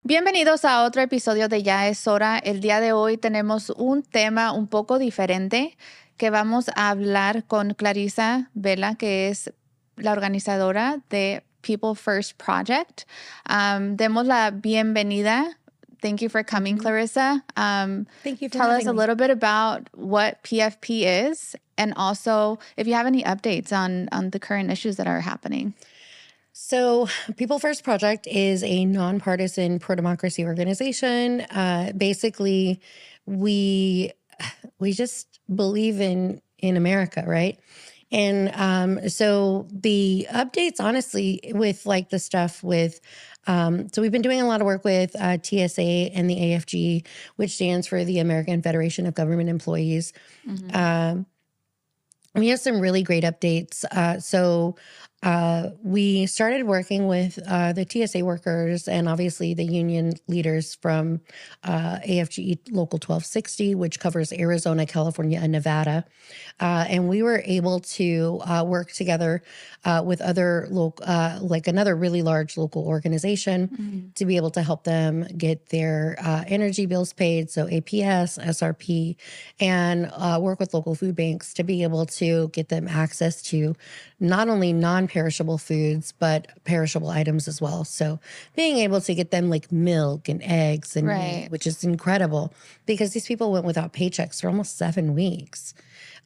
Bienvenidos a otro episodio de Ya es Hora. El día de hoy tenemos un tema un poco diferente que vamos a hablar con Clarissa Vela, que es la organizadora de People First Project. Demos la bienvenida. Thank you for coming, Clarissa. Thank you for Tell us having a me. little bit about what PFP is, and also if you have any updates on the current issues that are happening. So, People First Project is a nonpartisan pro-democracy organization. Basically, we just believe in America, right? And so the updates, honestly, with like the stuff with, so we've been doing a lot of work with TSA and the AFG, which stands for the American Federation of Government Employees. We have some really great updates. We started working with the TSA workers and obviously the union leaders from AFG Local 1260, which covers Arizona, California, and Nevada. And we were able to work together with other like another really large local organization to be able to help them get their energy bills paid, so APS, SRP, and work with local food banks to be able to get them access to not only non-perishable foods, but perishable items as well. So being able to get them like milk and eggs and meat, which is incredible because these people went without paychecks for almost 7 weeks.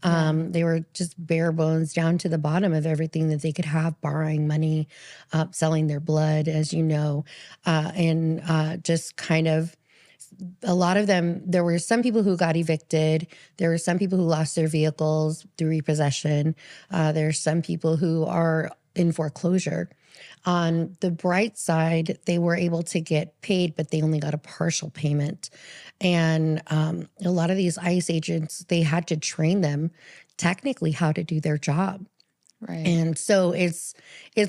They were just bare bones down to the bottom of everything that they could have, borrowing money, selling their blood, as you know, and just kind of a lot of them, there were some people who got evicted. There were some people who lost their vehicles through repossession. There's some people who are in foreclosure. On the bright side, they were able to get paid, but they only got a partial payment. And a lot of these ICE agents, they had to train them technically how to do their job. Right. And so it's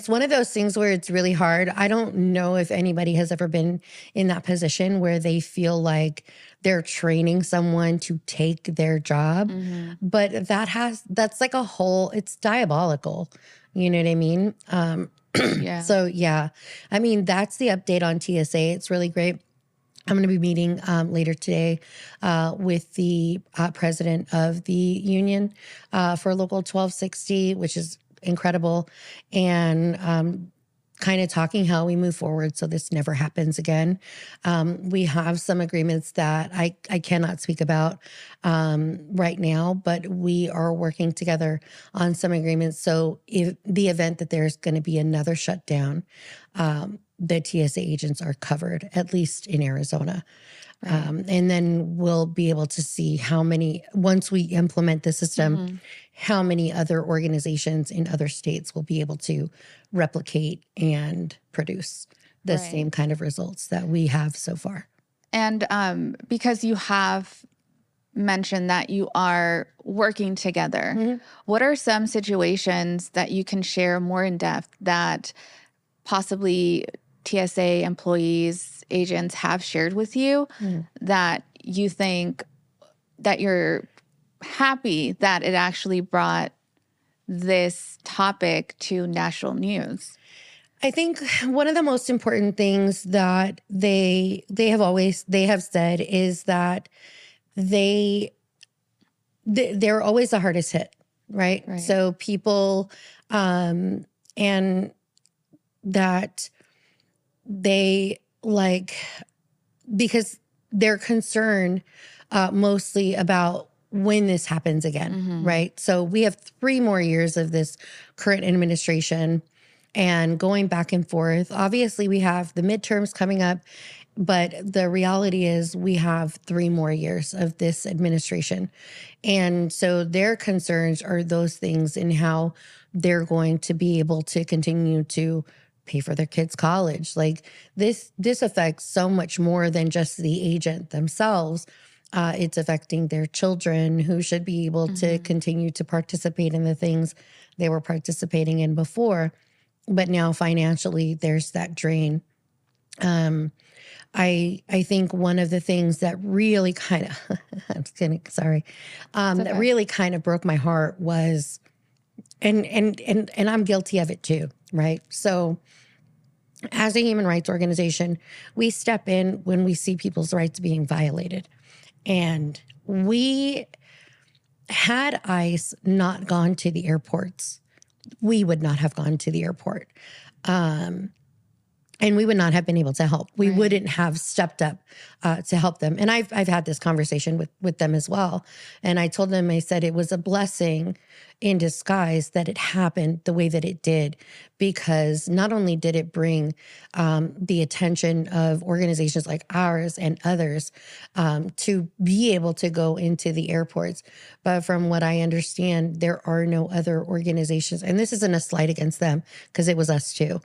one of those things where it's really hard. I don't know if anybody has ever been in that position where they feel like they're training someone to take their job, but that's like a whole, it's diabolical. You know what I mean? Yeah. So yeah, I mean, that's the update on TSA. It's really great. I'm going to be meeting later today with the president of the union for Local 1260, which is incredible, and kind of talking how we move forward so this never happens again. We have some agreements that I cannot speak about right now, but we are working together on some agreements. So if the event that there's going to be another shutdown, the TSA agents are covered, at least in Arizona. And then we'll be able to see how many, once we implement the system, how many other organizations in other states will be able to replicate and produce the same kind of results that we have so far. And because you have mentioned that you are working together, what are some situations that you can share more in depth that possibly TSA employees, agents have shared with you that you think that you're happy that it actually brought this topic to national news? I think one of the most important things that they have said is that they're always the hardest hit, right? So people, and that they like, because they're concerned mostly about when this happens again, right? So we have 3 more years of this current administration and going back and forth. Obviously, we have the midterms coming up, but the reality is we have 3 more years of this administration. And so their concerns are those things and how they're going to be able to continue to pay for their kids' college. Like this affects so much more than just the agent themselves. It's affecting their children who should be able to continue to participate in the things they were participating in before. But now financially, there's that drain. I think one of the things that really kind of, I'm just kidding, sorry, that really kind of broke my heart was, and I'm guilty of it too, right? So as a human rights organization, we step in when we see people's rights being violated. And we had ICE not gone to the airports, we would not have gone to the airport. And we would not have been able to help. We wouldn't have stepped up to help them. And I've had this conversation with them as well. And I told them, I said, it was a blessing in disguise that it happened the way that it did, because not only did it bring the attention of organizations like ours and others to be able to go into the airports, but from what I understand, there are no other organizations, and this isn't a slight against them because it was us too.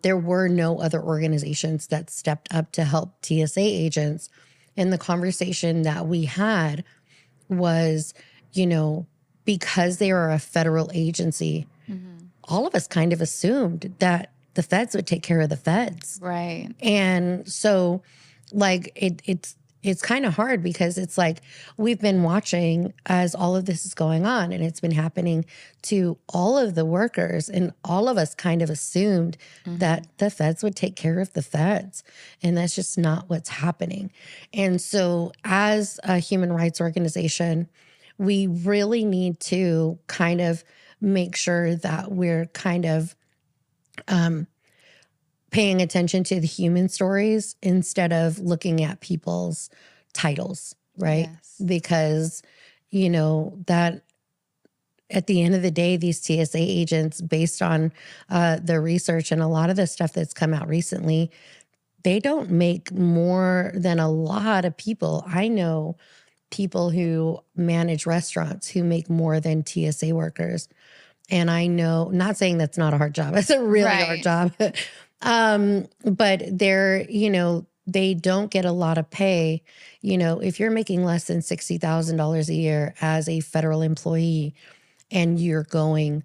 There were no other organizations that stepped up to help TSA agents. And the conversation that we had was, because they are a federal agency, all of us kind of assumed that the feds would take care of the feds. Right. And so it's kind of hard because it's like we've been watching as all of this is going on, and it's been happening to all of the workers, and all of us kind of assumed that the feds would take care of the feds, and that's just not what's happening. And so as a human rights organization, we really need to kind of make sure that we're kind of paying attention to the human stories instead of looking at people's titles, right? Yes. Because, that at the end of the day, these TSA agents, based on the research and a lot of the stuff that's come out recently, they don't make more than a lot of people. I know people who manage restaurants who make more than TSA workers. And I know, not saying that's not a hard job. It's a really hard job. But they're, they don't get a lot of pay. If you're making less than $60,000 a year as a federal employee and you're going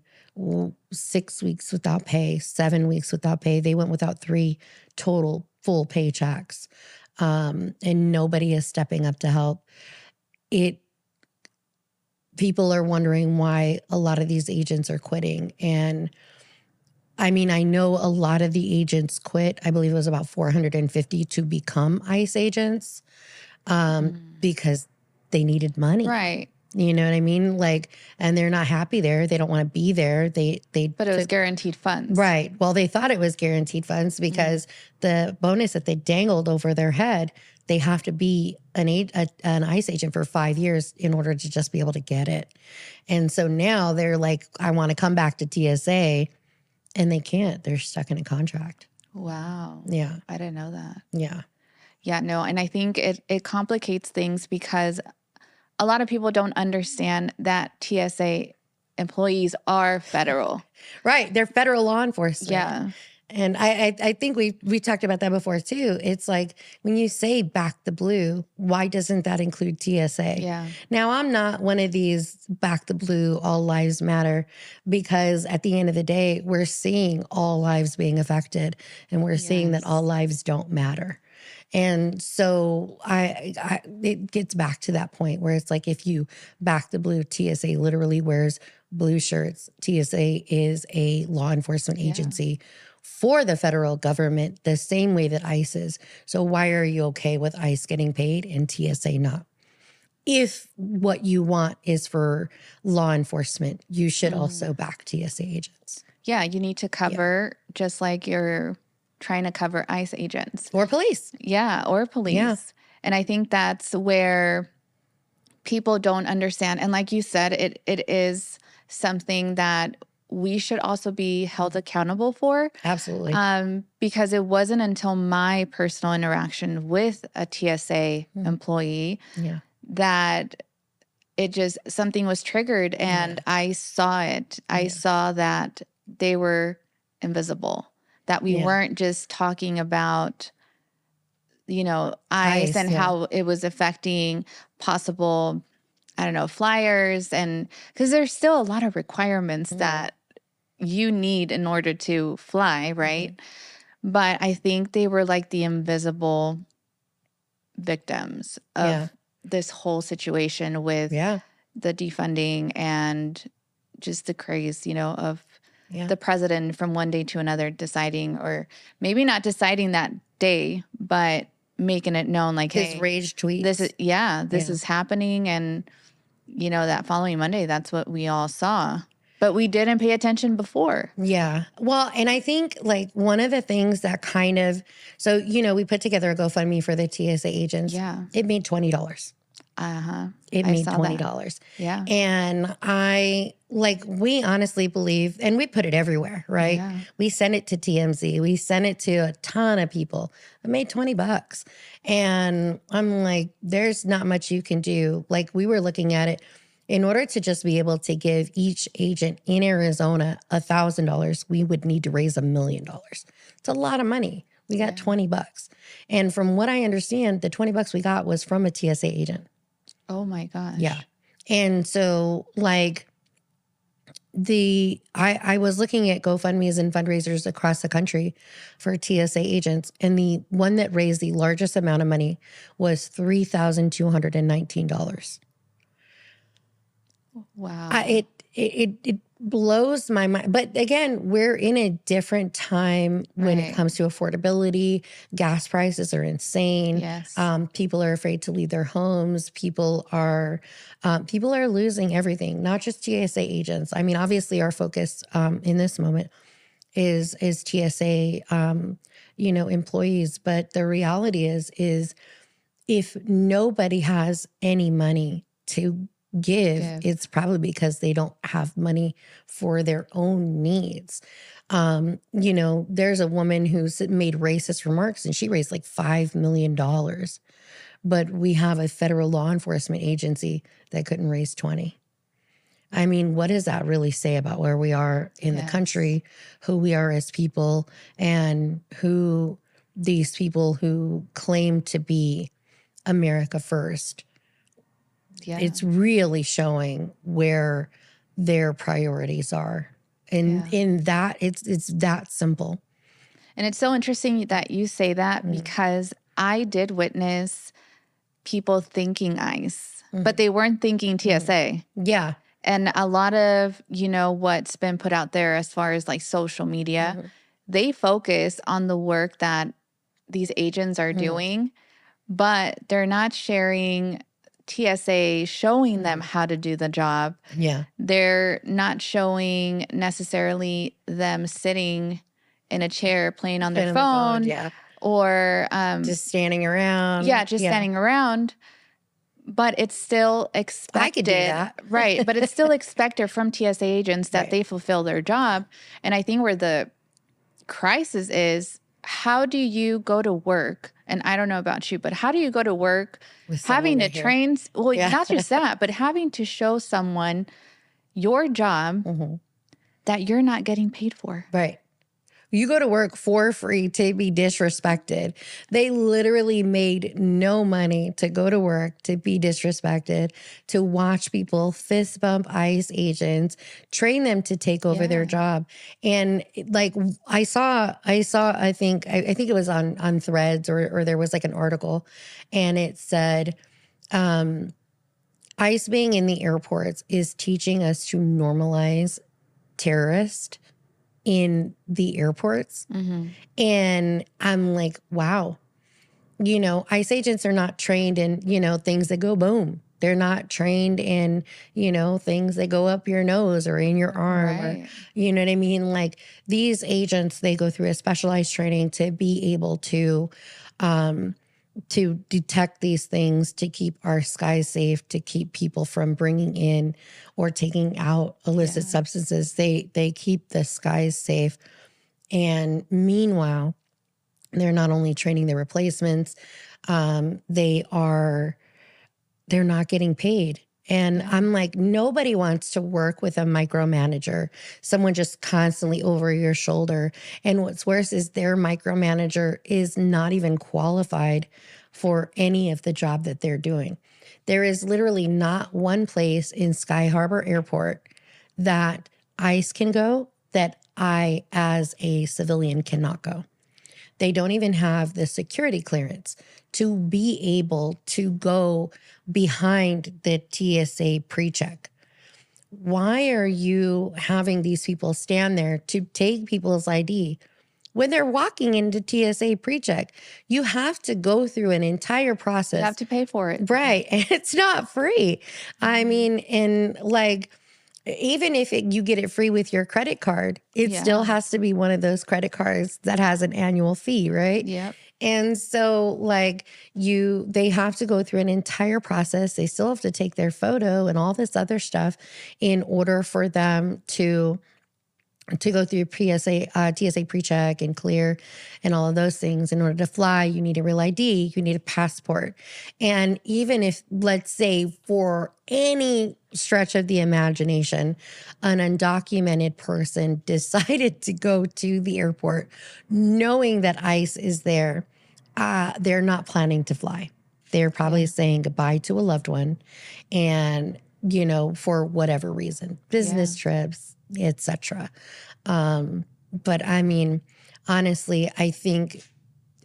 6 weeks without pay, 7 weeks without pay, they went without 3 total full paychecks, and nobody is stepping up to help. People are wondering why a lot of these agents are quitting. And I mean, I know a lot of the agents quit. I believe it was about 450 to become ICE agents because they needed money. Right. You know what I mean? And they're not happy there. They don't want to be there. But it was guaranteed funds. Right. Well, they thought it was guaranteed funds because the bonus that they dangled over their head, they have to be an ICE agent for 5 years in order to just be able to get it. And so now they're like, I want to come back to TSA, and they can't. They're stuck in a contract. Wow. Yeah. I didn't know that. Yeah. Yeah, no. And I think it complicates things because a lot of people don't understand that TSA employees are federal. Right. They're federal law enforcement. Yeah. And I think we talked about that before too. It's like when you say back the blue, why doesn't that include TSA? Yeah. Now, I'm not one of these back the blue, all lives matter, because at the end of the day, we're seeing all lives being affected, and we're seeing that all lives don't matter. And so it gets back to that point where it's like, if you back the blue, TSA literally wears blue shirts. TSA is a law enforcement agency for the federal government, the same way that ICE is. So why are you okay with ICE getting paid and TSA not? If what you want is for law enforcement, you should also back TSA agents. Yeah, you need to cover just like you're trying to cover ICE agents. Or police. Yeah, or police. Yeah. And I think that's where people don't understand. And like you said, it is something that we should also be held accountable for. Absolutely. Because it wasn't until my personal interaction with a TSA employee that it just, something was triggered, and I saw it. I saw that they were invisible, that we weren't just talking about, ICE and how it was affecting possible, I don't know, flyers, and because there's still a lot of requirements that you need in order to fly, right? But I think they were like the invisible victims of this whole situation with the defunding and just the craze, of the president from one day to another deciding, or maybe not deciding that day, but making it known like, His hey, rage tweets. This is happening. And, that following Monday, that's what we all saw. But we didn't pay attention before. Yeah. Well, and I think like one of the things that kind of, so, we put together a GoFundMe for the TSA agents. Yeah. It made $20. It made $20. Yeah. And we honestly believe, and we put it everywhere, right? Yeah. We sent it to TMZ. We sent it to a ton of people. It made $20. And I'm like, there's not much you can do. Like we were looking at it. In order to just be able to give each agent in Arizona $1,000, we would need to raise $1 million. It's a lot of money. We got $20. And from what I understand, the $20 we got was from a TSA agent. Oh my gosh. Yeah. And so like I was looking at GoFundMes and fundraisers across the country for TSA agents. And the one that raised the largest amount of money was $3,219. Wow. It blows my mind. But again, we're in a different time when it comes to affordability. Gas prices are insane. Yes. People are afraid to leave their homes. People are losing everything, not just TSA agents. I mean, obviously our focus in this moment is TSA employees. But the reality is if nobody has any money to give, it's probably because they don't have money for their own needs. There's a woman who's made racist remarks and she raised like $5 million. But we have a federal law enforcement agency that couldn't raise 20. I mean, what does that really say about where we are in the country, who we are as people, and who these people who claim to be America first? Yeah. It's really showing where their priorities are. And in that, it's that simple. And it's so interesting that you say that because I did witness people thinking ICE, but they weren't thinking TSA. Yeah. And a lot of, what's been put out there as far as like social media, they focus on the work that these agents are doing, but they're not sharing TSA showing them how to do the job. Yeah. They're not showing necessarily them sitting in a chair playing on their phone. Or just standing around. Yeah, just standing around. But it's still expected. I could do that. Right. But it's still expected from TSA agents that they fulfill their job. And I think where the crisis is, how do you go to work? And I don't know about you, but how do you go to work having to train? Well, not just that, but having to show someone your job that you're not getting paid for. Right. You go to work for free to be disrespected. They literally made no money to go to work, to be disrespected, to watch people fist bump ICE agents, train them to take over their job. And like I think it was on Threads or there was like an article and it said, ICE being in the airports is teaching us to normalize terrorists in the airports. And I'm like, wow, ICE agents are not trained in, things that go boom. They're not trained in, things that go up your nose or in your arm. Or, you know what I mean? Like these agents, they go through a specialized training to be able to detect these things, to keep our skies safe, to keep people from bringing in or taking out illicit substances. They keep the skies safe. And meanwhile, they're not only training the replacements, they're not getting paid. And I'm like, nobody wants to work with a micromanager, someone just constantly over your shoulder. And what's worse is their micromanager is not even qualified for any of the job that they're doing. There is literally not one place in Sky Harbor Airport that ICE can go that I, as a civilian, cannot go. They don't even have the security clearance to be able to go behind the TSA pre-check. why are you having these people stand there to take people's ID? When they're walking into TSA pre-check, you have to go through an entire process. You have to pay for it. Right. And it's not free. I mean, and like, even if you get it free with your credit card, it still has to be one of those credit cards that has an annual fee, right? Yep. And so like they have to go through an entire process. They still have to take their photo and all this other stuff in order for them to go through TSA pre-check and clear and all of those things. In order to fly, you need a real ID, you need a passport. And even if, let's say, for any stretch of the imagination, an undocumented person decided to go to the airport knowing that ICE is there, they're not planning to fly. They're probably saying goodbye to a loved one and, for whatever reason, business trips, etc. But I mean, honestly, I think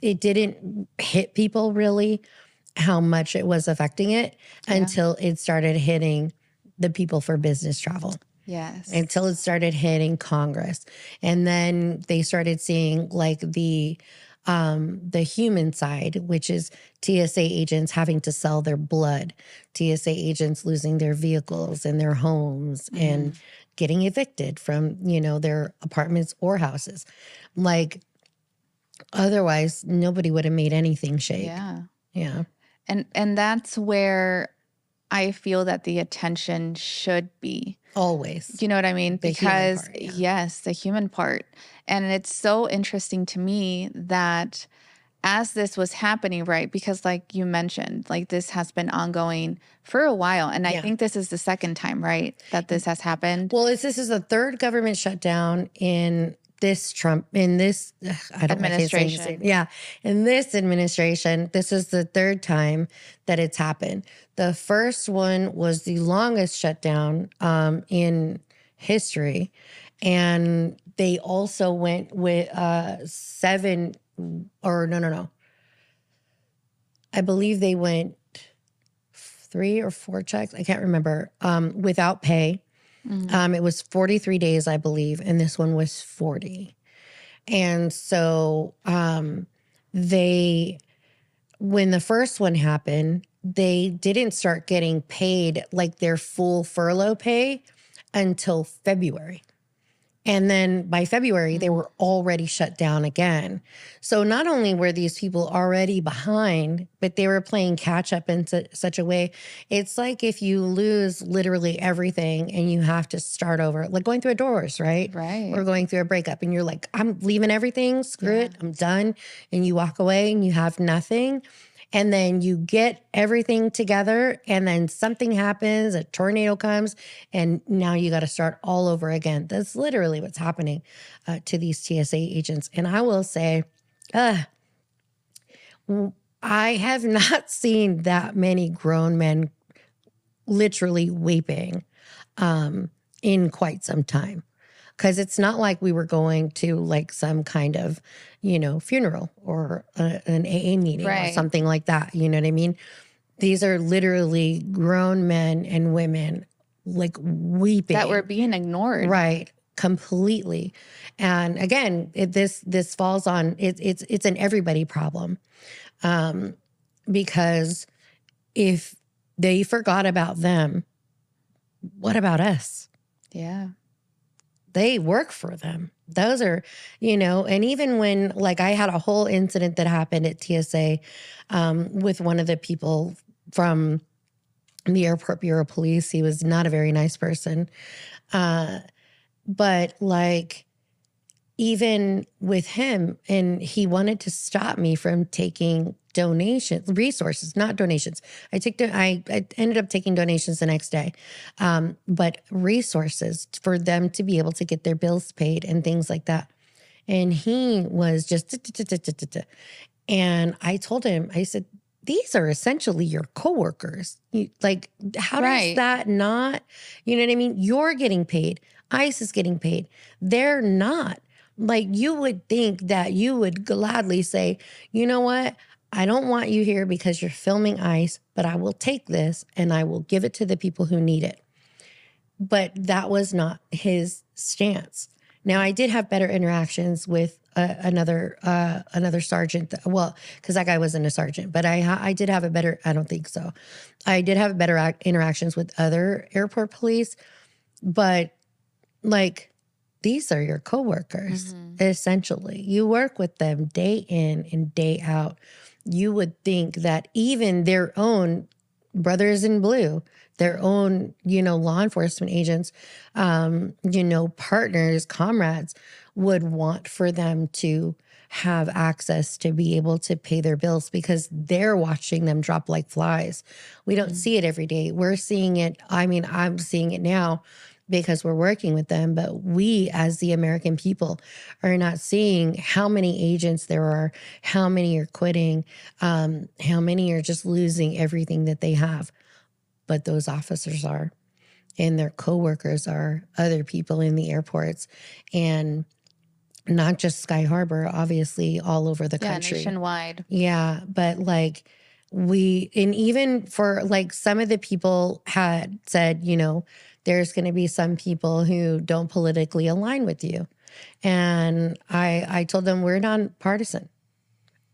it didn't hit people really how much it was affecting it until it started hitting the people for business travel. Yes. Until it started hitting Congress. And then they started seeing like the human side, which is TSA agents having to sell their blood, TSA agents losing their vehicles and their homes and getting evicted from, their apartments or houses. Like, otherwise, nobody would have made anything shake. Yeah. Yeah. And that's where I feel that the attention should be. Always. You know what I mean? The Because, human part, yes, the human part. And it's so interesting to me that as this was happening, right? Because like you mentioned, like this has been ongoing for a while. And I think this is the second time, right, that this has happened. Well, this is the third government shutdown in this administration. In this administration, this is the third time that it's happened. The first one was the longest shutdown in history. And they also went with 7 or no. I believe they went 3 or 4 checks. I can't remember, without pay. It was 43 days, I believe, and this one was 40. And so when the first one happened, they didn't start getting paid like their full furlough pay until February. And then by February, they were already shut down again. So not only were these people already behind, but they were playing catch up in such a way. It's like if you lose literally everything and you have to start over, like going through a divorce, right? Right. Or going through a breakup and you're like, I'm leaving everything, screw it, I'm done. And you walk away and you have nothing. And then you get everything together and then something happens, a tornado comes, and now you got to start all over again. That's literally what's happening to these TSA agents. And I will say, I have not seen that many grown men literally weeping in quite some time. Because it's not like we were going to like some kind of, funeral or an AA meeting or something like that. You know what I mean? These are literally grown men and women like weeping. That were being ignored. Right. Completely. And again, this falls on, it's an everybody problem. Because if they forgot about them, what about us? Yeah. They work for them. Those are, and even when, like, I had a whole incident that happened at TSA with one of the people from the Airport Bureau Police. He was not a very nice person. But, like, even with him, and he wanted to stop me from taking resources, not donations. I ended up taking donations the next day, but resources for them to be able to get their bills paid and things like that. And he was just, and I told him, I said, these are essentially your coworkers. Like, how does that not, you know what I mean? You're getting paid. ICE is getting paid. They're not. Like, you would think that you would gladly say, you know what? I don't want you here because you're filming ICE, but I will take this and I will give it to the people who need it. but that was not his stance. Now, I did have better interactions with another sergeant. Well, because that guy wasn't a sergeant, but I did have a better. I don't think so. I did have better interactions with other airport police, but like these are your coworkers. Essentially, you work with them day in and day out. You would think that even their own brothers in blue, their own, law enforcement agents, partners, comrades would want for them to have access to be able to pay their bills because they're watching them drop like flies. We don't see it every day. We're seeing it. I mean, I'm seeing it now because we're working with them, but we as the American people are not seeing how many agents there are, how many are quitting, how many are just losing everything that they have. But those officers are, and their coworkers are, other people in the airports, and not just Sky Harbor, obviously all over the country. Nationwide. Yeah, but like and even for like some of the people had said, there's going to be some people who don't politically align with you. And I told them we're nonpartisan.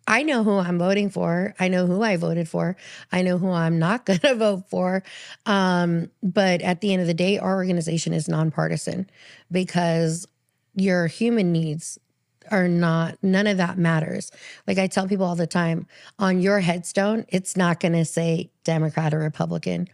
I know who I'm voting for. I know who I voted for. I know who I'm not going to vote for. But at the end of the day, our organization is nonpartisan because your human needs are not, none of that matters. Like I tell people all the time, on your headstone, it's not going to say Democrat or Republican.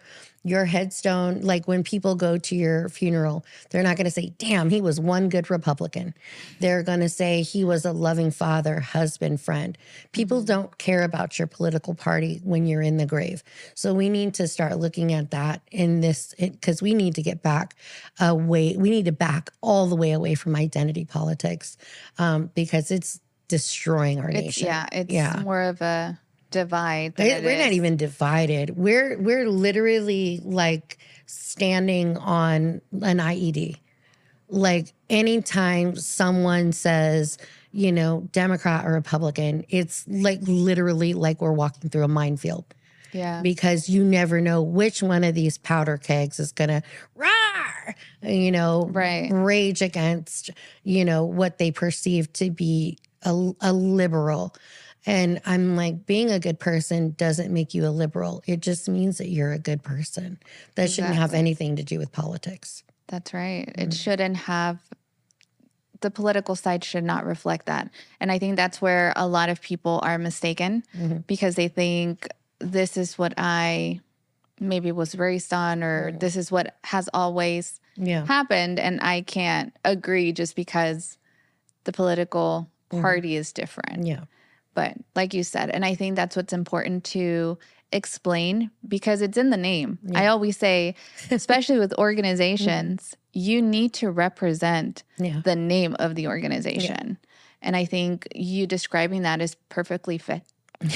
Your headstone, like when people go to your funeral, they're not going to say, damn, he was one good Republican. They're going to say he was a loving father, husband, friend. People don't care about your political party when you're in the grave. So we need to start looking at that in this, because we need to get back away. We need to back all the way away from identity politics because it's destroying our nation. Yeah, it's more of a divide than we're not even divided. We're literally like standing on an IED. Like anytime someone says, Democrat or Republican, it's like literally like we're walking through a minefield. Yeah. Because you never know which one of these powder kegs is gonna rage against, what they perceive to be a liberal. And I'm like, being a good person doesn't make you a liberal. It just means that you're a good person. That shouldn't have anything to do with politics. That's right. It shouldn't have, the political side should not reflect that. And I think that's where a lot of people are mistaken because they think this is what I maybe was raised on or this is what has always happened. And I can't agree just because the political party is different. Yeah. But like you said, and I think that's what's important to explain because it's in the name. Yeah. I always say, especially with organizations, you need to represent the name of the organization. Yeah. And I think you describing that is perfectly fit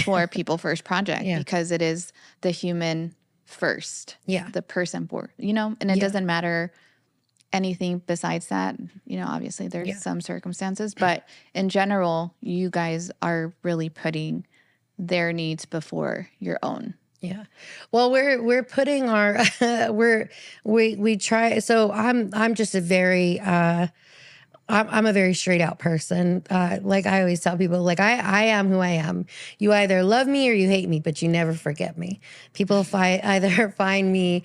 for People First Project because it is the human first, the person for, and it doesn't matter anything besides that, obviously there's some circumstances, but in general, you guys are really putting their needs before your own. Yeah. Well, we're putting our, we try. So I'm just a very, I'm a very straight out person. Like I always tell people, like I am who I am. You either love me or you hate me, but you never forget me. People either find me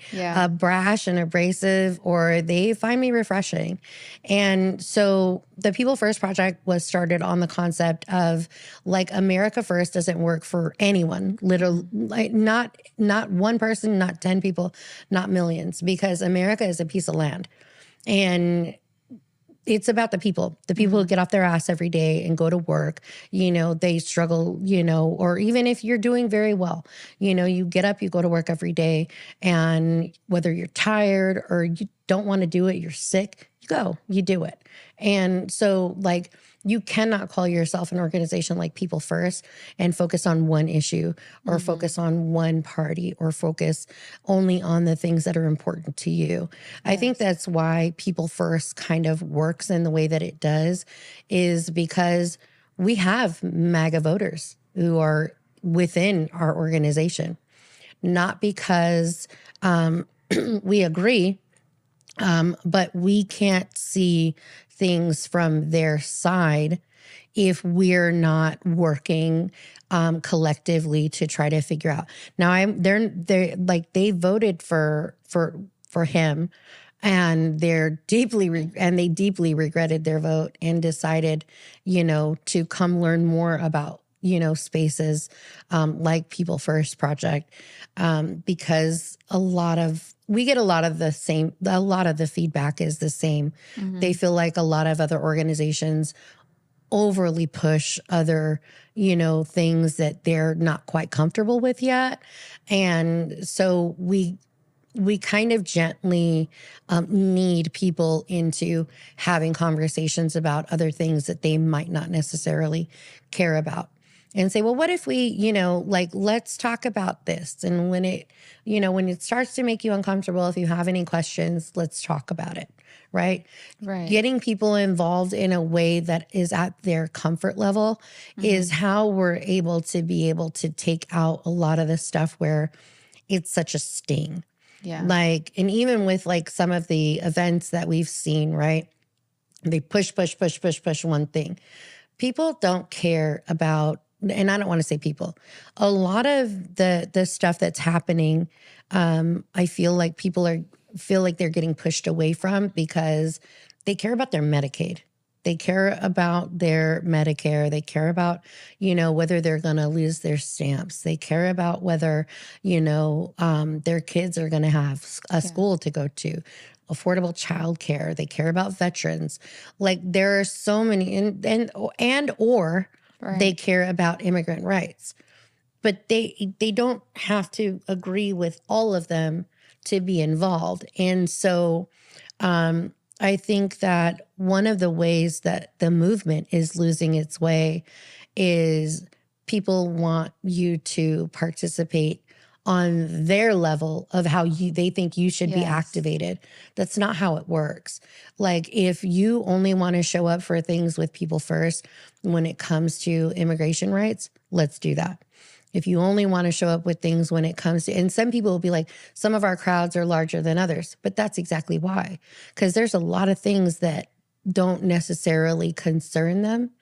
brash and abrasive or they find me refreshing. And so the People First Project was started on the concept of like America First doesn't work for anyone, literally, like not one person, not 10 people, not millions, because America is a piece of land. And it's about the people who get off their ass every day and go to work. They struggle, or even if you're doing very well, you get up, you go to work every day. And whether you're tired or you don't want to do it, you're sick, you go, you do it. And so like, you cannot call yourself an organization like People First and focus on one issue or focus on one party or focus only on the things that are important to you. Yes. I think that's why People First kind of works in the way that it does is because we have MAGA voters who are within our organization, not because we agree, But we can't see things from their side if we're not working collectively to try to figure out. Now they're like, they voted for him, and they deeply regretted their vote and decided, to come learn more about, spaces like People First Project, because we get a lot of the feedback is the same. They feel like a lot of other organizations overly push other, things that they're not quite comfortable with yet. And so we kind of gently need people into having conversations about other things that they might not necessarily care about. And say, well, what if we, let's talk about this. And when it starts to make you uncomfortable, if you have any questions, let's talk about it. Right. Getting people involved in a way that is at their comfort level is how we're able to take out a lot of the stuff where it's such a sting. Yeah. And even with some of the events that we've seen, right? They push one thing. People don't care about, and I don't want to say people, a lot of the stuff that's happening, I feel like people feel like they're getting pushed away from because they care about their Medicaid. They care about their Medicare. They care about, whether they're going to lose their stamps. They care about whether, their kids are going to have a school to go to, affordable childcare. They care about veterans. There are so many, or they care about immigrant rights. But they don't have to agree with all of them to be involved. And so I think that one of the ways that the movement is losing its way is people want you to participate on their level of how they think you should be activated. That's not how it works. If you only want to show up for things with People First when it comes to immigration rights, let's do that. If you only want to show up with things when it comes to, and some people will be like, some of our crowds are larger than others, but that's exactly why. Because there's a lot of things that don't necessarily concern them.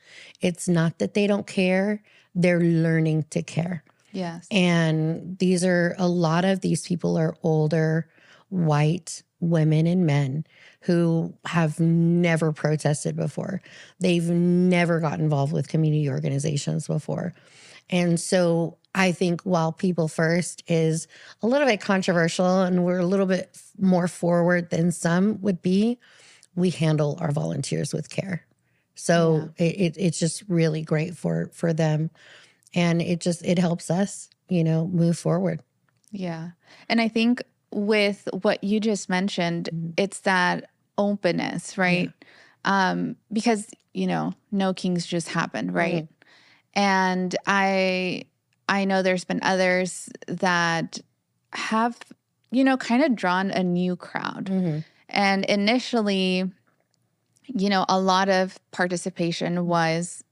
It's not that they don't care, they're learning to care. Yes. And a lot of these people are older, white women and men who have never protested before. They've never got involved with community organizations before. And so I think while People First is a little bit controversial and we're a little bit more forward than some would be, we handle our volunteers with care. So it's just really great for them. And it helps us, move forward. Yeah. And I think with what you just mentioned, it's that openness, right? Yeah. Because, no kings just happened, right? And I know there's been others that have, kind of drawn a new crowd. And initially, a lot of participation was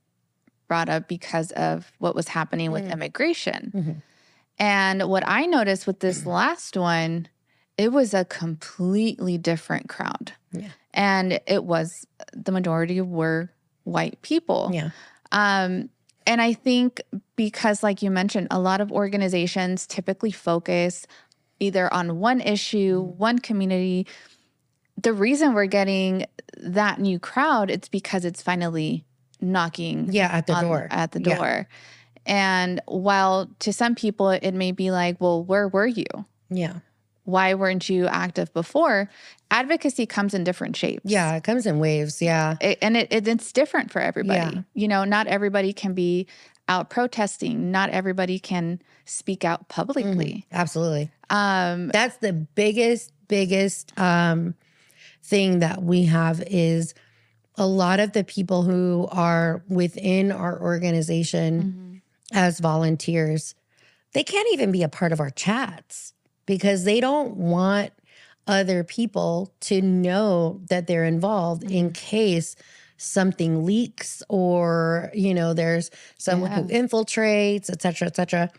brought up because of what was happening with immigration. And what I noticed with this last one, it was a completely different crowd. Yeah. And the majority were white people. Yeah. And I think because, like you mentioned, a lot of organizations typically focus either on one issue, one community. The reason we're getting that new crowd, it's because it's finally knocking at the door. Yeah. And while to some people it may be like, well, where were you? Yeah. Why weren't you active before? Advocacy comes in different shapes. Yeah, it comes in waves. Yeah. It's different for everybody. Yeah. Not everybody can be out protesting. Not everybody can speak out publicly. Absolutely. That's the biggest thing that we have is a lot of the people who are within our organization as volunteers, they can't even be a part of our chats because they don't want other people to know that they're involved in case something leaks or, there's someone who infiltrates, et cetera, et cetera.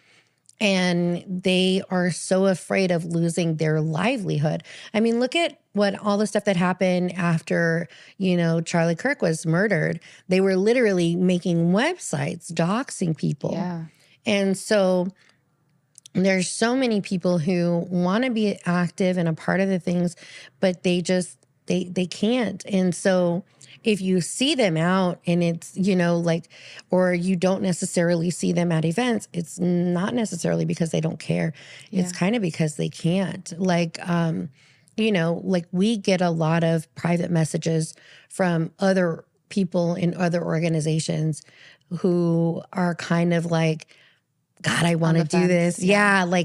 And they are so afraid of losing their livelihood. I mean, look at what all the stuff that happened after, Charlie Kirk was murdered, they were literally making websites, doxing people. Yeah. And so there's so many people who want to be active and a part of the things, but they just, they can't. And so if you see them out and it's, or you don't necessarily see them at events, it's not necessarily because they don't care. Yeah. It's kind of because they can't. Like we get a lot of private messages from other people in other organizations who are kind of like, God, I want to do this. Yeah. I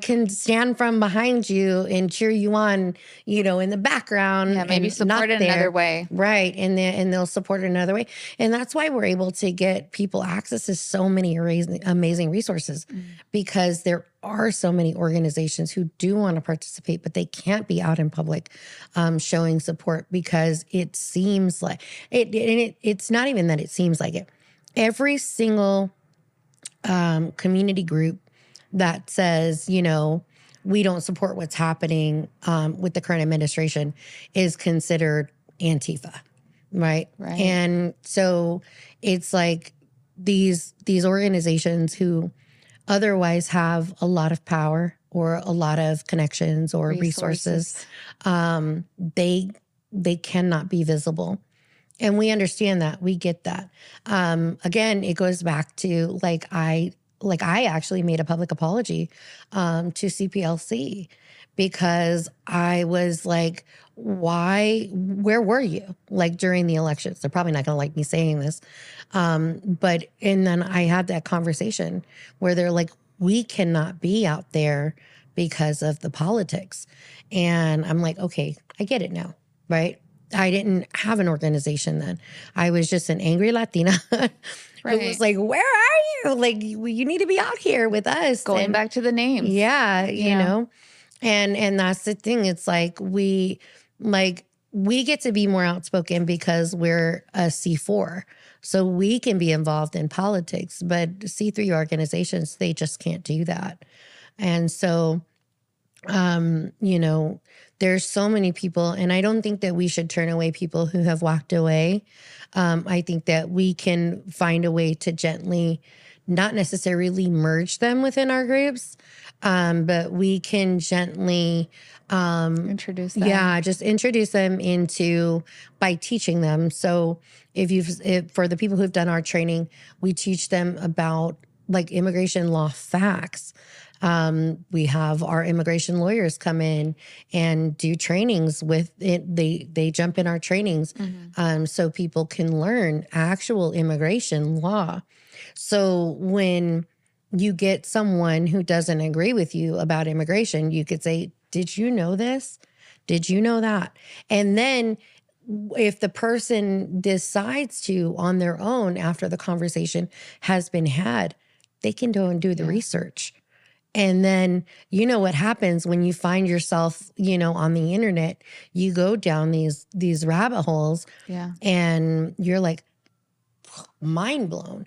can stand from behind you and cheer you on, in the background. Yeah, maybe support it another way. Right. And they'll support it another way. And that's why we're able to get people access to so many amazing resources, because there are so many organizations who do want to participate, but they can't be out in public showing support, because it seems like it's not even that it seems like it. Every single community group that says, we don't support what's happening with the current administration is considered Antifa, right? Right. And so it's like these organizations who otherwise have a lot of power or a lot of connections or resources, they cannot be visible. And we understand that. We get that. Again, it goes back to I actually made a public apology to CPLC, because I was like, where were you? Like during the elections? They're probably not going to like me saying this. And then I had that conversation where they're like, we cannot be out there because of the politics. And I'm like, okay, I get it now, right? I didn't have an organization then. I was just an angry Latina Right. who was like, where are you? Like, you need to be out here with us. Going back to the names. Yeah, you know. And that's the thing. It's like we get to be more outspoken because we're a C4. So we can be involved in politics, but C3 organizations, they just can't do that. And so there's so many people, and I don't think that we should turn away people who have walked away. I think that we can find a way to gently, not necessarily merge them within our groups, but we can gently introduce them. Yeah, just introduce them by teaching them. So if for the people who've done our training, we teach them about like immigration law facts. We have our immigration lawyers come in and do trainings with it. They jump in our trainings so people can learn actual immigration law. So when you get someone who doesn't agree with you about immigration, you could say, did you know this? Did you know that? And then if the person decides to, on their own, after the conversation has been had, they can go and do the research. And then, what happens when you find yourself, on the internet, you go down these rabbit holes and you're like mind blown.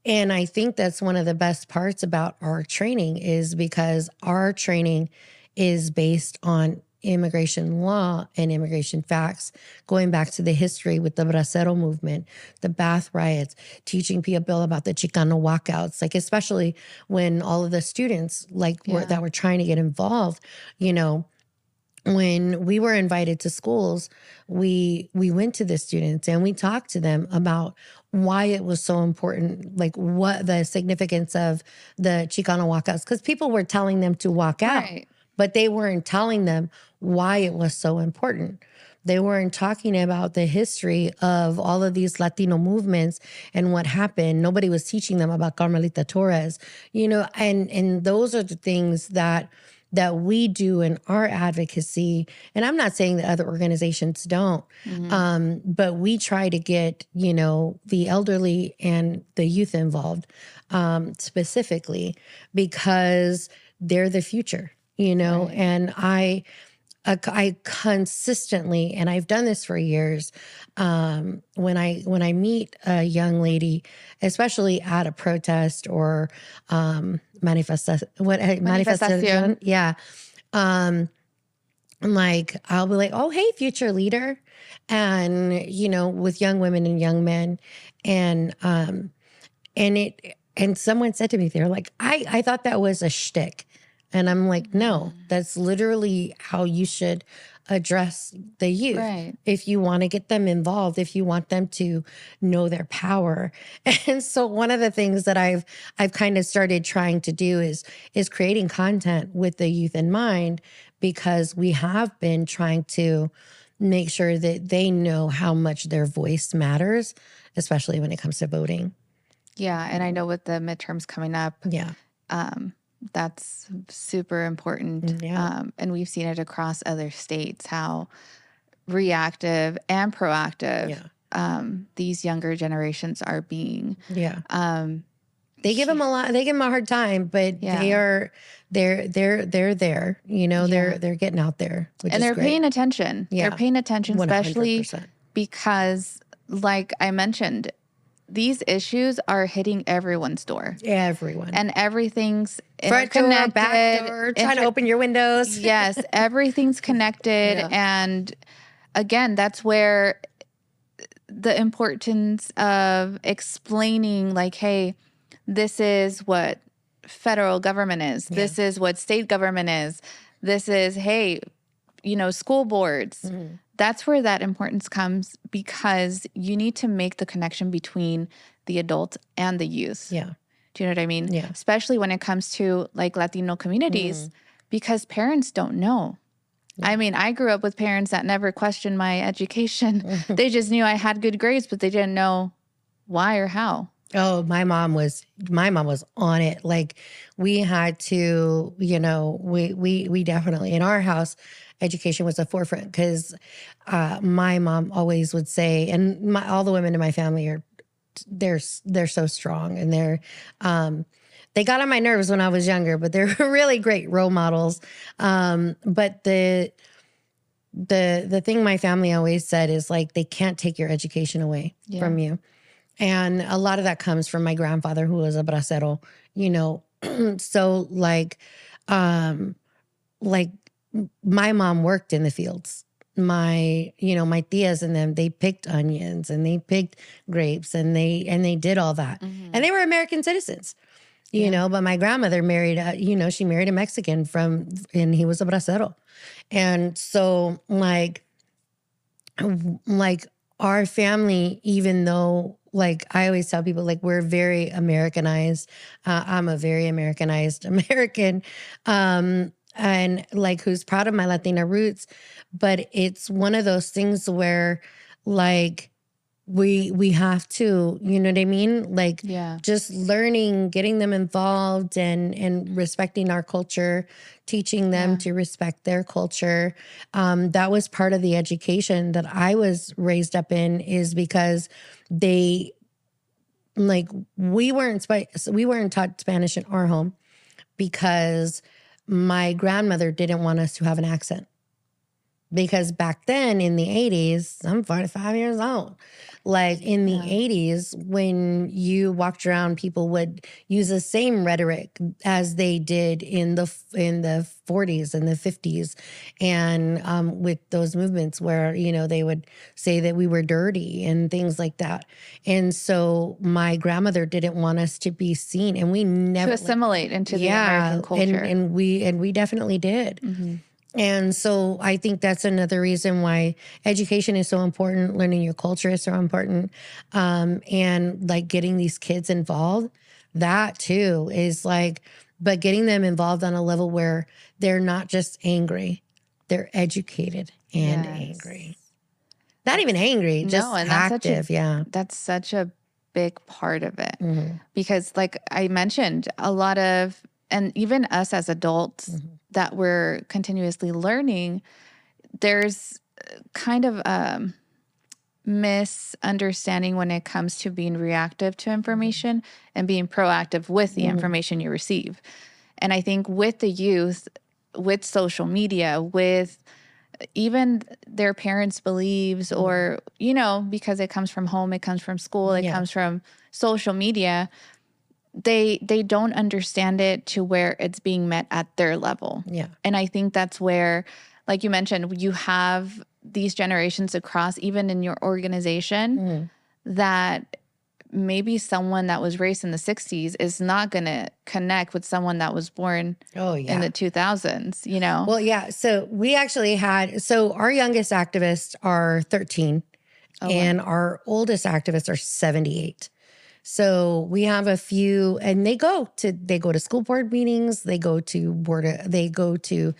And I think that's one of the best parts about our training, is because our training is based on immigration law and immigration facts, going back to the history with the Bracero movement, the Bath riots, teaching people about the Chicano walkouts, like especially when all of the students that were trying to get involved, when we were invited to schools, we went to the students and we talked to them about why it was so important, like what the significance of the Chicano walkouts, because people were telling them to walk out. Right. But they weren't telling them why it was so important. They weren't talking about the history of all of these Latino movements and what happened. Nobody was teaching them about Carmelita Torres, and those are the things that we do in our advocacy. And I'm not saying that other organizations don't, but we try to get, the elderly and the youth involved specifically, because they're the future. Right. And I consistently, and I've done this for years, when I meet a young lady, especially at a protest or manifestation, Manifestación. yeah. like, I'll be like, oh, hey, future leader. And, with young women and young men. And, and someone said to me, they're like, I thought that was a shtick. And I'm like, no, that's literally how you should address the youth. Right. If you want to get them involved, if you want them to know their power. And so one of the things that I've kind of started trying to do is creating content with the youth in mind, because we have been trying to make sure that they know how much their voice matters, especially when it comes to voting. Yeah. And I know with the midterms coming up, Yeah. That's super important. Yeah. And we've seen it across other states, how reactive and proactive these younger generations are being. Yeah. They give them they give them a hard time, but they're there. They're getting out there, and they're paying attention. Yeah. They're paying attention, 100%. especially because, like I mentioned, these issues are hitting everyone's door. Everyone. And everything's front door, back door, trying to open your windows. Yes, everything's connected. Yeah. And again, that's where the importance of explaining, like, hey, this is what federal government is. Yeah. This is what state government is. This is, hey, school boards. Mm-hmm. That's where that importance comes, because you need to make the connection between the adult and the youth. Yeah. Do you know what I mean? Yeah. Especially when it comes to like Latino communities, because parents don't know. Yeah. I mean, I grew up with parents that never questioned my education. They just knew I had good grades, but they didn't know why or how. Oh, my mom was on it. Like, we had to, we definitely, in our house, education was a forefront, because my mom always would say, and all the women in my family they're so strong, and they got on my nerves when I was younger, but they're really great role models. But the thing my family always said is, like, they can't take your education away from you. And a lot of that comes from my grandfather, who was a bracero, so like my mom worked in the fields. My tias and them, they picked onions and they picked grapes and they did all that. Mm-hmm. And they were American citizens, you know, but my grandmother married, she married a Mexican and he was a bracero. And so like our family, even though, like, I always tell people, like, we're very Americanized. I'm a very Americanized American, and like, who's proud of my Latina roots. But it's one of those things where, like, we have to, you know what I mean? Like, just learning, getting them involved, and respecting our culture, teaching them to respect their culture. That was part of the education that I was raised up in, is because we weren't taught Spanish in our home, because my grandmother didn't want us to have an accent. Because back then in the 80s, I'm 45 years old. Like, in the 80s, when you walked around, people would use the same rhetoric as they did in the 40s and the 50s. And with those movements where, they would say that we were dirty and things like that. And so my grandmother didn't want us to be seen, and we never... To assimilate into the American culture. And we definitely did. Mm-hmm. And so I think that's another reason why education is so important. Learning your culture is so important. And like, getting these kids involved, that too is like, but getting them involved on a level where they're not just angry, they're educated and angry. Not even angry, just active. That's such a big part of it. Mm-hmm. Because like I mentioned, a lot of, and even us as adults, that we're continuously learning, there's kind of a misunderstanding when it comes to being reactive to information and being proactive with the information you receive. And I think with the youth, with social media, with even their parents' beliefs, or, because it comes from home, it comes from school, it comes from social media, they don't understand it to where it's being met at their level. Yeah. And I think that's where like you mentioned, you have these generations across, even in your organization, that maybe someone that was raised in the 60s is not going to connect with someone that was born in the 2000s, you know? Well, yeah. So we actually so our youngest activists are 13 and our oldest activists are 78. So we have a few, and they go to school board meetings, they go to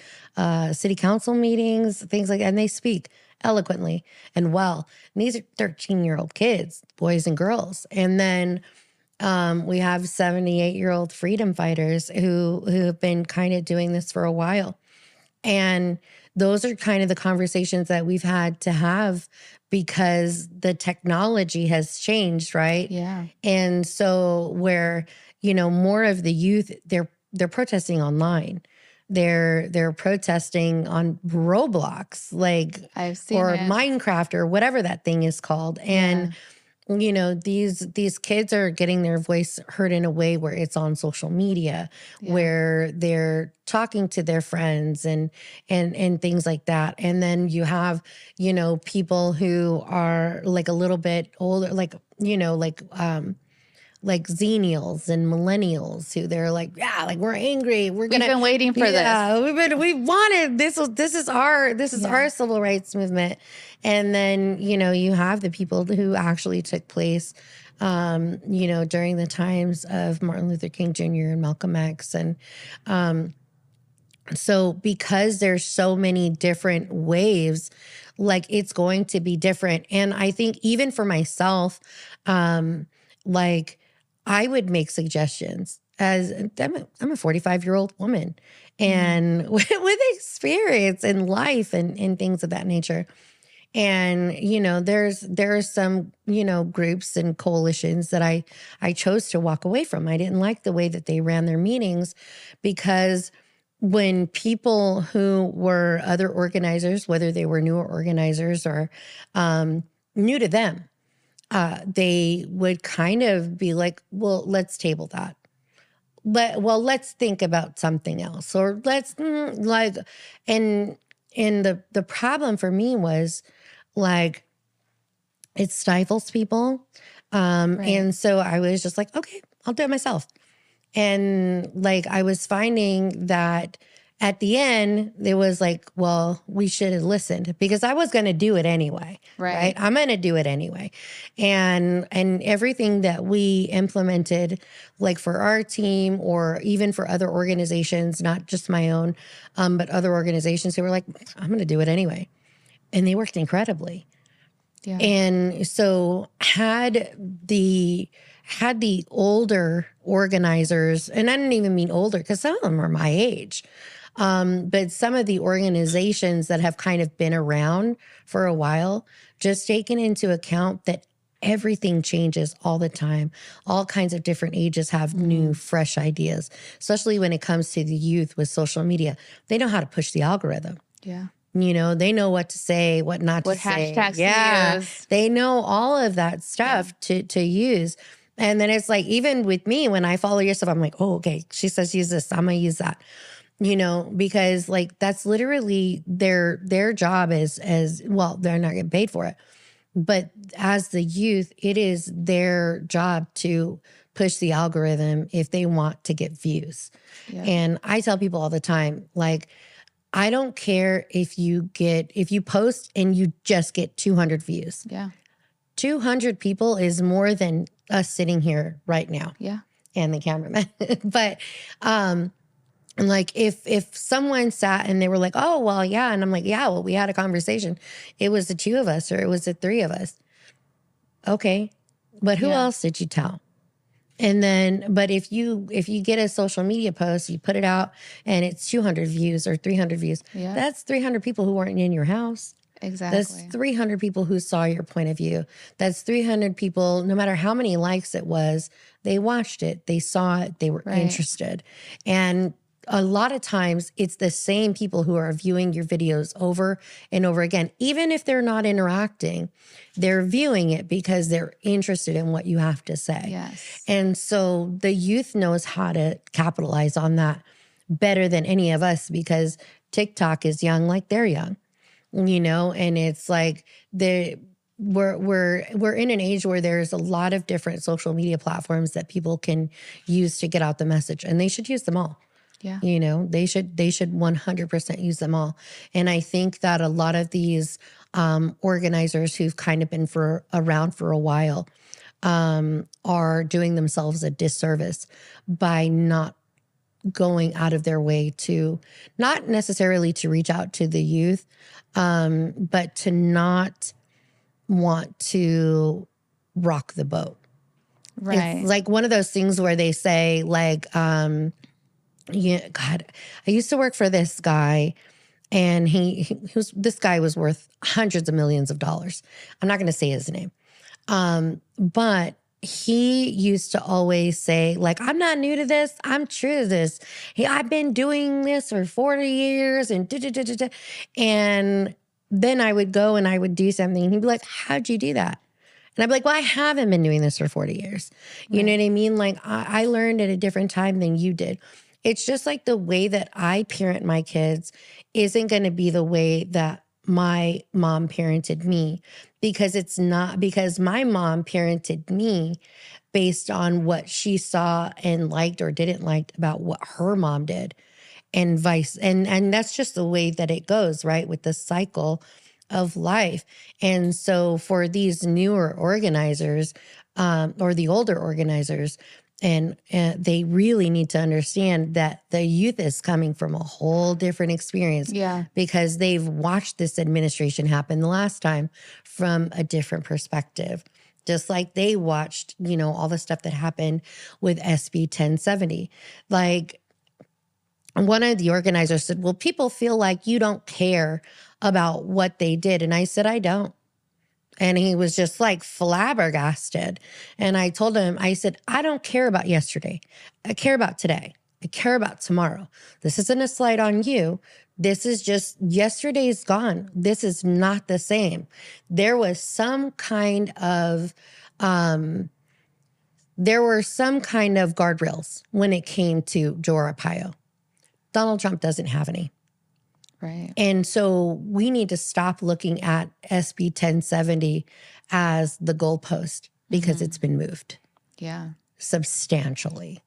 city council meetings, things like that, and they speak eloquently and well. And these are 13-year-old kids, boys and girls. And then we have 78-year-old freedom fighters who have been kind of doing this for a while. And those are kind of the conversations that we've had to have because the technology has changed, right? Yeah. And so where, more of the youth, they're protesting online. They're protesting on Roblox, like, I've seen or it. Minecraft or whatever that thing is called. And these kids are getting their voice heard in a way where it's on social media, where they're talking to their friends and things like that. And then you have, people who are like a little bit older, like Xennials and millennials who they're like, like we're angry. We've been waiting for this. We wanted this. This is our civil rights movement. And then, you have the people who actually took place, during the times of Martin Luther King Jr. and Malcolm X. And so because there's so many different waves, like it's going to be different. And I think even for myself, like I would make suggestions as I'm a 45-year-old woman and with experience in life and things of that nature. And, there are some, groups and coalitions that I chose to walk away from. I didn't like the way that they ran their meetings because when people who were other organizers, whether they were newer organizers or new to them, they would kind of be like, well, let's table that. Let's think about something else. Or let's and the problem for me was like, it stifles people. And so I was just like, okay, I'll do it myself. And like, I was finding that at the end, it was like, well, we should have listened because I was going to do it anyway, right? I'm going to do it anyway. And everything that we implemented, like for our team or even for other organizations, not just my own, but other organizations who were like, I'm going to do it anyway. And they worked incredibly. Yeah. And so had the older organizers, and I don't even mean older because some of them are my age, but some of the organizations that have kind of been around for a while, just taken into account that everything changes all the time. All kinds of different ages have new, fresh ideas, especially when it comes to the youth with social media. They know how to push the algorithm. Yeah. They know what to say, what not to say. What hashtags to use. They know all of that stuff to use. And then it's like, even with me, when I follow your stuff, I'm like, oh, okay, she says use this, I'm going to use that. Because like that's literally their job as well, they're not getting paid for it. But as the youth, it is their job to push the algorithm if they want to get views. Yeah. And I tell people all the time, like, I don't care if you post and you just get 200 views. Yeah. 200 people is more than us sitting here right now. Yeah. And the cameraman. But like if someone sat and they were like, oh, well, yeah. And I'm like, yeah, well, we had a conversation. It was the two of us or it was the three of us. Okay. But who else did you tell? And then, but if you get a social media post, you put it out and it's 200 views or 300 views, that's 300 people who weren't in your house. Exactly. That's 300 people who saw your point of view. That's 300 people, no matter how many likes it was, they watched it, they saw it, they were interested. And a lot of times it's the same people who are viewing your videos over and over again. Even if they're not interacting, they're viewing it because they're interested in what you have to say. Yes. And so the youth knows how to capitalize on that better than any of us because TikTok is young like they're young, and it's like we're in an age where there's a lot of different social media platforms that people can use to get out the message, and they should use them all. Yeah. They should 100% use them all. And I think that a lot of these organizers who've kind of been around for a while are doing themselves a disservice by not going out of their way to, not necessarily to reach out to the youth, but to not want to rock the boat. Right. It's like one of those things where they say like, yeah, God, I used to work for this guy, and this guy was worth hundreds of millions of dollars. I'm not going to say his name. But he used to always say, like, I'm not new to this. I'm true to this. I've been doing this for 40 years and And then I would go and I would do something. And he'd be like, how'd you do that? And I'd be like, well, I haven't been doing this for 40 years. You know what I mean? Like, I learned at a different time than you did. It's just like the way that I parent my kids isn't going to be the way that my mom parented me, because my mom parented me based on what she saw and liked or didn't like about what her mom did, and and that's just the way that it goes, right? With the cycle of life. And so for these newer organizers, or the older organizers, and they really need to understand that the youth is coming from a whole different experience, because they've watched this administration happen the last time from a different perspective. Just like they watched, all the stuff that happened with SB 1070. Like, one of the organizers said, well, people feel like you don't care about what they did. And I said, I don't. And he was just like flabbergasted. And I told him, I said, I don't care about yesterday. I care about today. I care about tomorrow. This isn't a slight on you. This is just, yesterday's gone. This is not the same. There was some kind of, guardrails when it came to Joe Arpaio. Donald Trump doesn't have any. Right. And so we need to stop looking at SB 1070 as the goalpost, because it's been moved. Yeah. Substantially.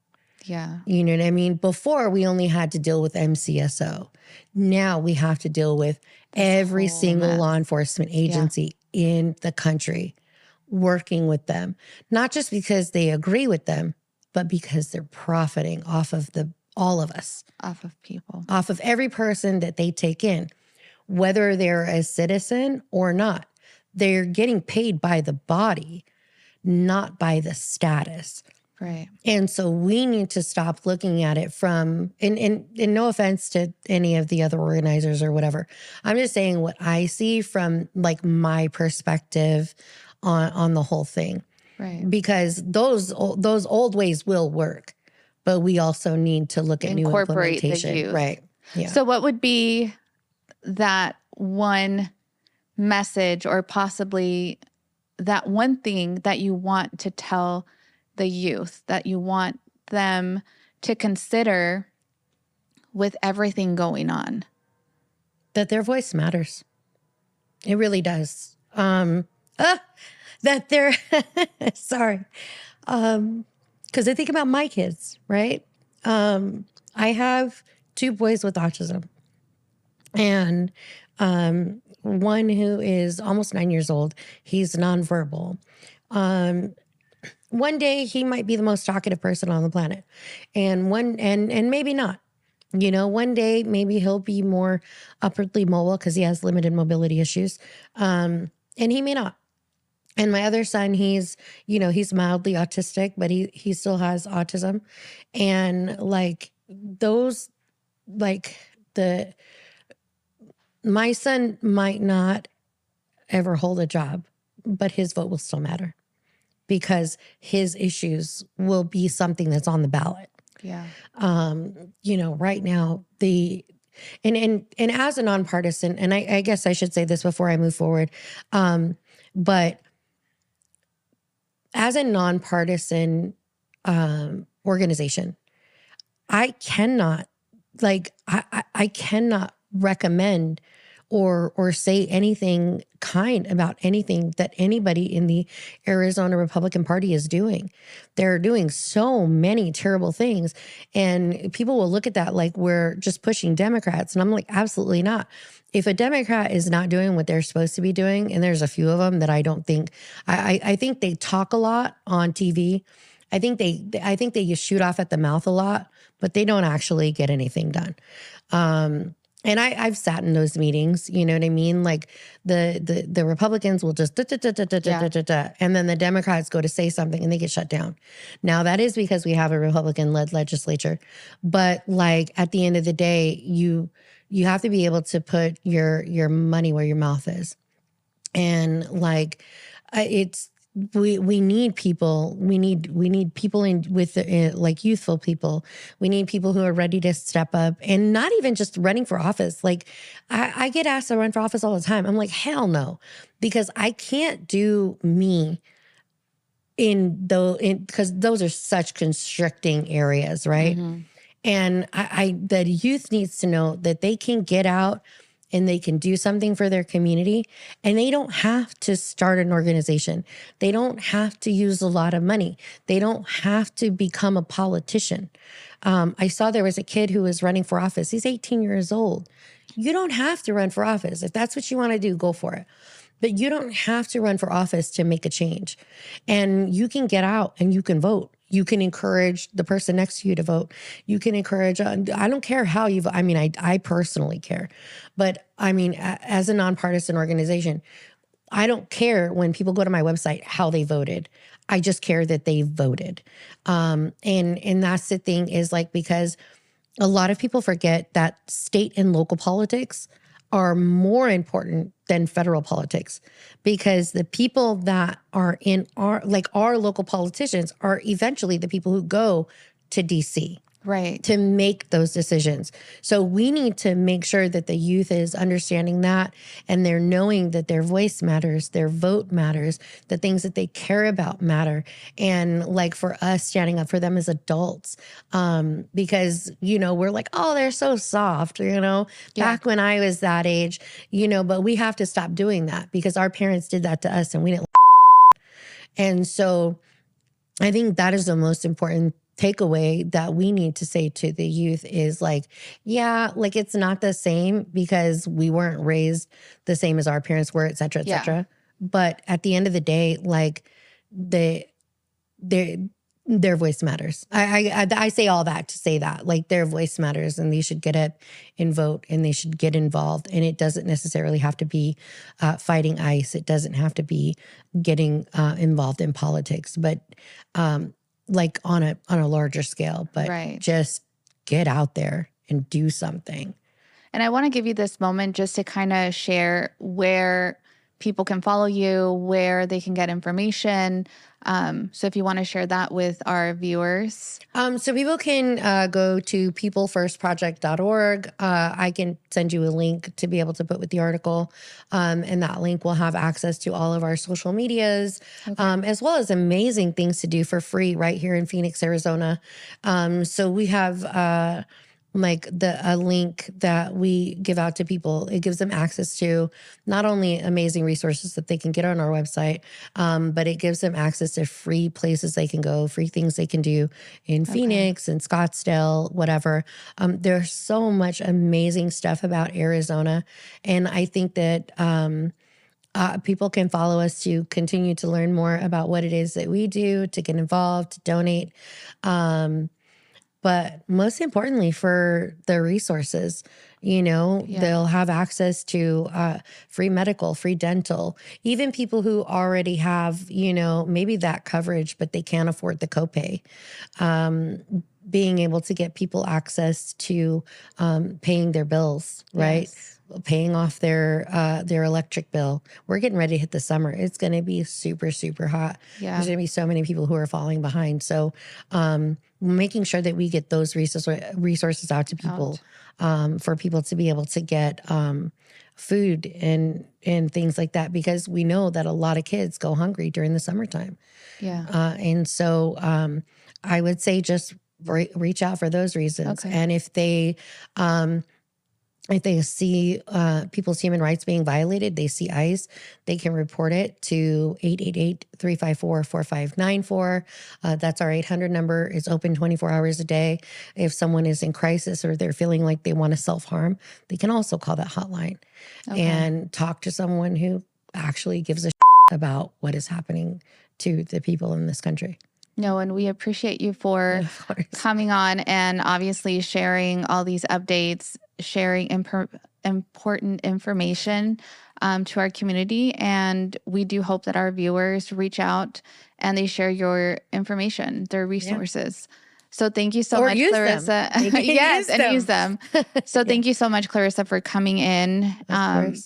Yeah. You know what I mean? Before, we only had to deal with MCSO. Now we have to deal with every single law enforcement agency in the country, working with them, not just because they agree with them, but because they're profiting off of all of us. Off of people. Off of every person that they take in, whether they're a citizen or not. They're getting paid by the body, not by the status. Right. And so we need to stop looking at it from, and no offense to any of the other organizers or whatever. I'm just saying what I see from like my perspective on the whole thing. Right. Because those old ways will work. But we also need to look at new implementation. The youth. Right. Yeah. So what would be that one message, or possibly that one thing that you want to tell the youth, that you want them to consider with everything going on? That their voice matters. It really does. That they're, sorry. Because I think about my kids, right? I have 2 boys with autism, and one who is almost 9 years old. He's nonverbal. One day he might be the most talkative person on the planet, and maybe not. One day maybe he'll be more upwardly mobile because he has limited mobility issues, and he may not. And my other son, he's mildly autistic, but he still has autism. And like those, my son might not ever hold a job, but his vote will still matter, because his issues will be something that's on the ballot. Yeah. Right now, and as a nonpartisan, and I guess I should say this before I move forward, but as a nonpartisan organization, I cannot like I cannot recommend or say anything kind about anything that anybody in the Arizona Republican Party is doing. They're doing so many terrible things. And people will look at that like we're just pushing Democrats. And I'm like, absolutely not. If a Democrat is not doing what they're supposed to be doing, and there's a few of them that I don't think, I think they talk a lot on TV. I think they shoot off at the mouth a lot, but they don't actually get anything done. And I've sat in those meetings, you know what I mean? Like the Republicans will just and then the Democrats go to say something and they get shut down. Now that is because we have a Republican-led legislature, but like at the end of the day, you have to be able to put your money where your mouth is, and like we need people. We need people with like youthful people. We need people who are ready to step up, and not even just running for office. Like I get asked to run for office all the time. I'm like, hell no, because I can't do me because those are such constricting areas, right? Mm-hmm. And the youth needs to know that they can get out and they can do something for their community, and they don't have to start an organization. They don't have to use a lot of money. They don't have to become a politician. I saw there was a kid who was running for office. He's 18 years old. You don't have to run for office. If that's what you want to do, go for it. But you don't have to run for office to make a change. And you can get out and you can vote. You can encourage the person next to you to vote. You can encourage, I don't care how you vote. I mean, I personally care. But I mean, as a nonpartisan organization, I don't care when people go to my website how they voted. I just care that they voted. And that's the thing is like, because a lot of people forget that state and local politics are more important than federal politics, because the people that are in our local politicians are eventually the people who go to DC. Right. To make those decisions. So we need to make sure that the youth is understanding that, and they're knowing that their voice matters, their vote matters, the things that they care about matter. And like for us, standing up for them as adults, because, you know, we're like, oh, they're so soft, you know, back when I was that age, you know, but we have to stop doing that because our parents did that to us and we didn't. And so I think that is the most important takeaway that we need to say to the youth is like, yeah, like it's not the same because we weren't raised the same as our parents were, et cetera, et cetera. But at the end of the day, like their voice matters. I say all that to say that like their voice matters, and they should get up and vote, and they should get involved. And it doesn't necessarily have to be fighting ICE. It doesn't have to be getting involved in politics, but like on a larger scale, but just get out there and do something. And I want to give you this moment just to kind of share where people can follow you, where they can get information. So if you want to share that with our viewers. So people can go to peoplefirstproject.org. I can send you a link to be able to put with the article. And that link will have access to all of our social medias, as well as amazing things to do for free right here in Phoenix, Arizona. So we have like a link that we give out to people. It gives them access to not only amazing resources that they can get on our website, but it gives them access to free places they can go, free things they can do in Phoenix and Scottsdale, whatever. There's so much amazing stuff about Arizona. And I think that people can follow us to continue to learn more about what it is that we do, to get involved, to donate. But most importantly, for the resources, you know, they'll have access to free medical, free dental, even people who already have, you know, maybe that coverage, but they can't afford the copay. Being able to get people access to paying their bills, right? Yes. Paying off their electric bill. We're getting ready to hit the summer. It's going to be super, super hot. Yeah. There's going to be so many people who are falling behind. So making sure that we get those resources out to people, for people to be able to get food and things like that, because we know that a lot of kids go hungry during the summertime. Yeah. And so I would say just reach out for those reasons. Okay. And if they see people's human rights being violated, they see ICE, they can report it to 888-354-4594. That's our 800 number. It's open 24 hours a day. If someone is in crisis or they're feeling like they want to self-harm, they can also call that hotline and talk to someone who actually gives a about what is happening to the people in this country. No, and we appreciate you for coming on and obviously sharing all these updates, sharing important information to our community. And we do hope that our viewers reach out and they share your information, their resources. Yeah. So thank you so much, Clarissa. Yes, use them. So thank you so much, Clarissa, for coming in.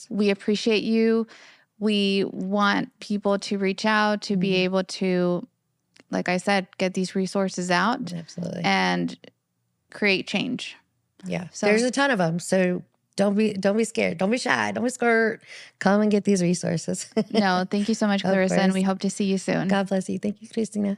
We appreciate you. We want people to reach out, to be able to, like I said, get these resources out. Absolutely. And create change. Yeah. So there's a ton of them. So don't be scared. Don't be shy. Don't be scared. Come and get these resources. No, thank you so much, Clarissa. And we hope to see you soon. God bless you. Thank you, Christina.